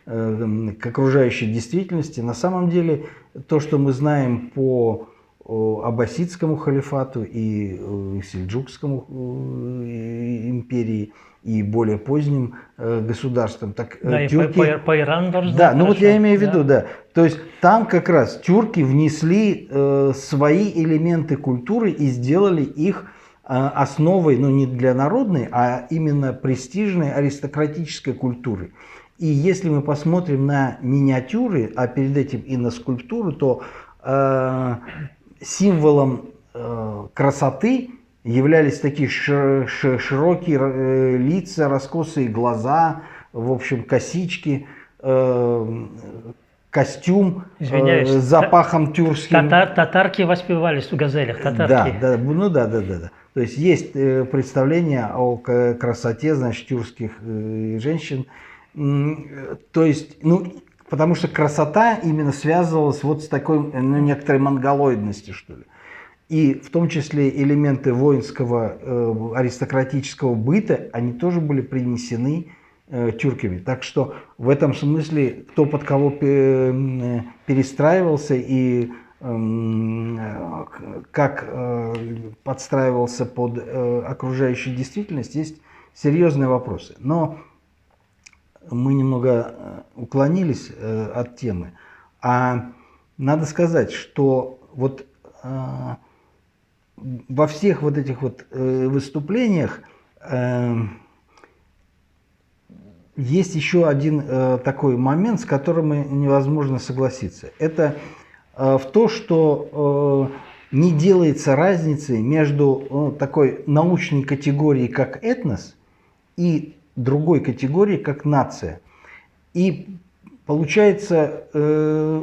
S2: к окружающей действительности. На самом деле, то, что мы знаем по аббасидскому халифату и сельджукскому империи, и более поздним государствам. Так,
S1: да,
S2: тюрки...
S1: и по Ирану тоже.
S2: Да, вот я имею в виду, да. То есть там как раз тюрки внесли свои элементы культуры и сделали их основой, ну, не для народной, а именно престижной аристократической культуры. И если мы посмотрим на миниатюры, а перед этим и на скульптуру, то символом красоты являлись такие широкие лица, раскосые глаза, в общем, косички, костюм
S1: Извиняюсь,
S2: с запахом тюркским.
S1: Татарки воспевались в газелях, татарки.
S2: Да, ну да. То есть есть представление о красоте, значит, тюркских женщин. То есть, ну, потому что красота именно связывалась вот с такой, ну, некоторой монголоидностью, что ли. И в том числе элементы воинского аристократического быта, они тоже были принесены тюрками. Так что в этом смысле кто под кого перестраивался и как подстраивался под окружающую действительность, есть серьезные вопросы. Но мы немного уклонились от темы. А надо сказать, что вот во всех вот этих вот выступлениях есть еще один такой момент, с которым невозможно согласиться. Это в то, что не делается разницы между такой научной категорией, как этнос, и другой категорией, как нация. И получается,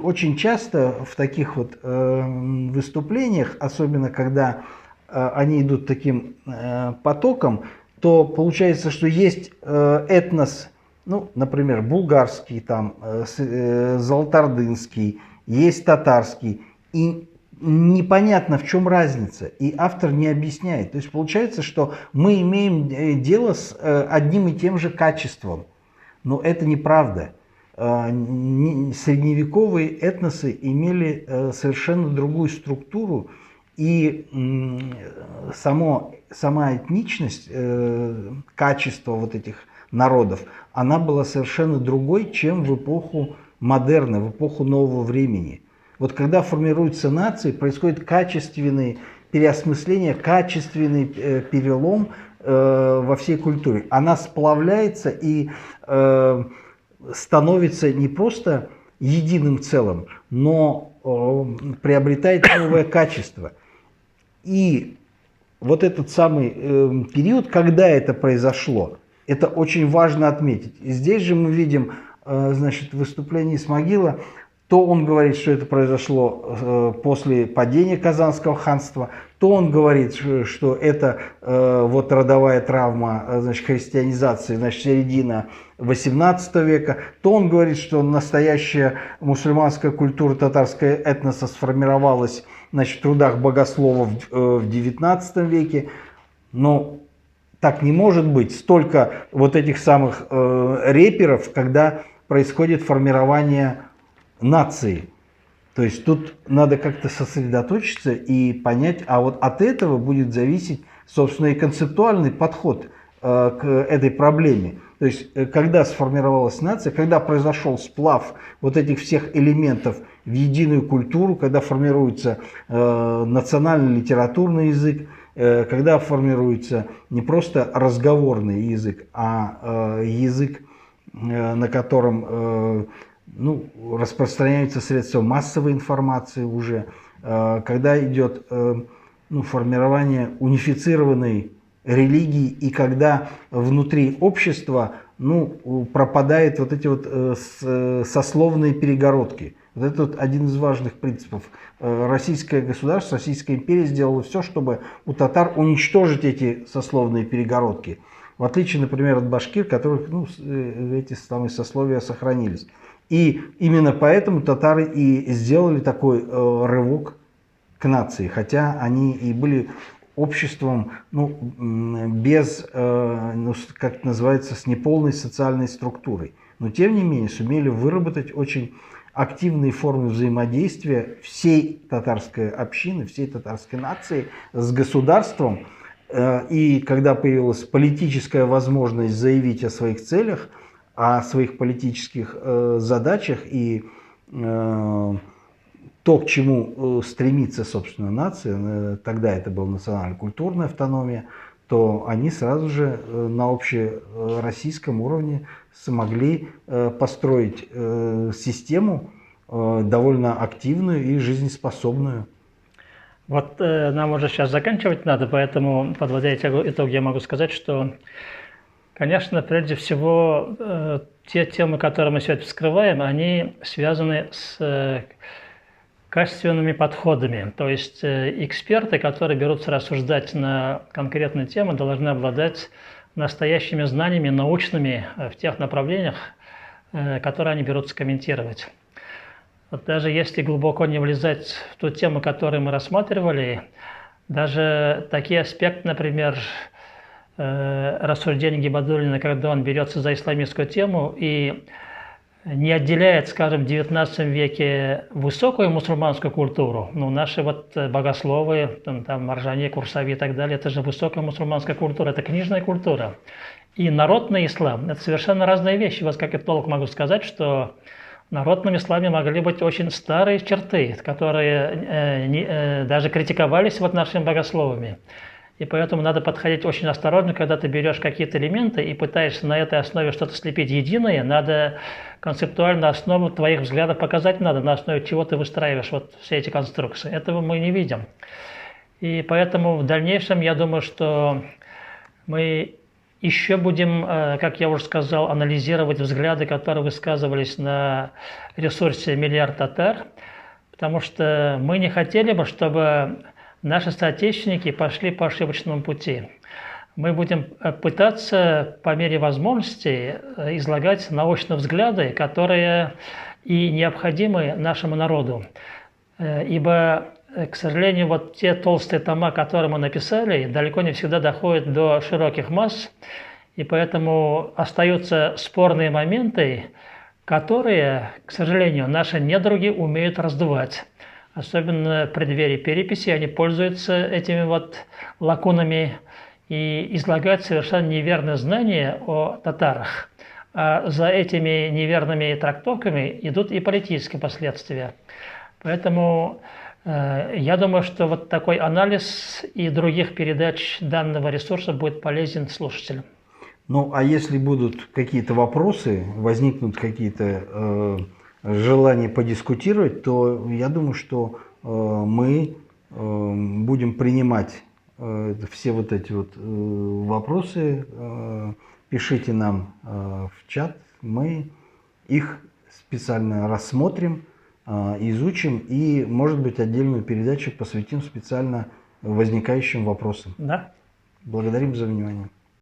S2: очень часто в таких вот выступлениях, особенно когда они идут таким потоком, то получается, что есть этнос, ну, например, булгарский, там, золотардынский, есть татарский, и непонятно, в чем разница, и автор не объясняет. То есть получается, что мы имеем дело с одним и тем же качеством, но это неправда. Средневековые этносы имели совершенно другую структуру, и сама этничность, качество вот этих народов, она была совершенно другой, чем в эпоху модерна, в эпоху нового времени. Вот когда формируются нации, происходит качественное переосмысление, качественный перелом во всей культуре. Она сплавляется и становится не просто единым целым, но приобретает новое качество. И вот этот самый период, когда это произошло, это очень важно отметить. И здесь же мы видим, значит, выступление Исмагила, то он говорит, что это произошло после падения Казанского ханства, то он говорит, что это вот родовая травма, значит, христианизации, значит, середина XVIII века, то он говорит, что настоящая мусульманская культура татарского этноса сформировалась, значит, в трудах богословов в XIX веке. Но так не может быть. Столько вот этих самых реперов, когда происходит формирование нации. То есть тут надо как-то сосредоточиться и понять, а вот от этого будет зависеть, собственно, и концептуальный подход к этой проблеме. То есть когда сформировалась нация, когда произошел сплав вот этих всех элементов в единую культуру, когда формируется национальный литературный язык, когда формируется не просто разговорный язык, а язык, на котором ну, распространяются средства массовой информации уже, когда идет формирование унифицированной религии и когда внутри общества пропадают вот эти вот сословные перегородки. Вот это вот один из важных принципов. Российское государство, Российская империя сделала все, чтобы у татар уничтожить эти сословные перегородки. В отличие, например, от башкир, которых эти самые сословия сохранились. И именно поэтому татары и сделали такой рывок к нации, хотя они и были обществом без, как это называется, с неполной социальной структурой. Но тем не менее сумели выработать очень активные формы взаимодействия всей татарской общины, всей татарской нации с государством. И когда появилась политическая возможность заявить о своих целях, о своих политических задачах и то, к чему стремится, собственно, нация, тогда это была национально-культурная автономия, то они сразу же на общероссийском уровне смогли построить систему довольно активную и жизнеспособную.
S1: Вот нам уже сейчас заканчивать надо, поэтому, подводя итог, я могу сказать, что, конечно, прежде всего, те темы, которые мы сегодня вскрываем, они связаны с качественными подходами. То есть эксперты, которые берутся рассуждать на конкретные темы, должны обладать настоящими знаниями научными в тех направлениях, которые они берутся комментировать. Вот даже если глубоко не влезать в ту тему, которую мы рассматривали, даже такие аспекты, например, рассуждения Гибадуллина, когда он берется за исламистскую тему и не отделяет, скажем, в XIX веке высокую мусульманскую культуру, ну, наши вот богословы, там Маржани, Курсави и так далее, это же высокая мусульманская культура, это книжная культура. И народный ислам – это совершенно разные вещи. Вот как этолог могу сказать, что в народном исламе могли быть очень старые черты, которые даже критиковались вот нашими богословами. И поэтому надо подходить очень осторожно, когда ты берешь какие-то элементы и пытаешься на этой основе что-то слепить единое, надо концептуально основу твоих взглядов показать надо, на основе чего ты выстраиваешь вот все эти конструкции. Этого мы не видим. И поэтому в дальнейшем я думаю, что мы еще будем, как я уже сказал, анализировать взгляды, которые высказывались на ресурсе «Миллиард татар», потому что мы не хотели бы, чтобы наши соотечественники пошли по ошибочному пути. Мы будем пытаться по мере возможности излагать научные взгляды, которые и необходимы нашему народу. Ибо, к сожалению, вот те толстые тома, которые мы написали, далеко не всегда доходят до широких масс, и поэтому остаются спорные моменты, которые, к сожалению, наши недруги умеют раздувать. Особенно в преддверии переписи они пользуются этими вот лакунами и излагают совершенно неверные знания о татарах. А за этими неверными трактовками идут и политические последствия. Поэтому я думаю, что вот такой анализ и других передач данного ресурса будет полезен слушателям.
S2: Ну, а если будут какие-то вопросы, возникнут какие-то желание подискутировать, то я думаю, что мы будем принимать все вот эти вот вопросы. Пишите нам в чат, мы их специально рассмотрим, изучим и, может быть, отдельную передачу посвятим специально возникающим вопросам.
S1: Да.
S2: Благодарим за внимание.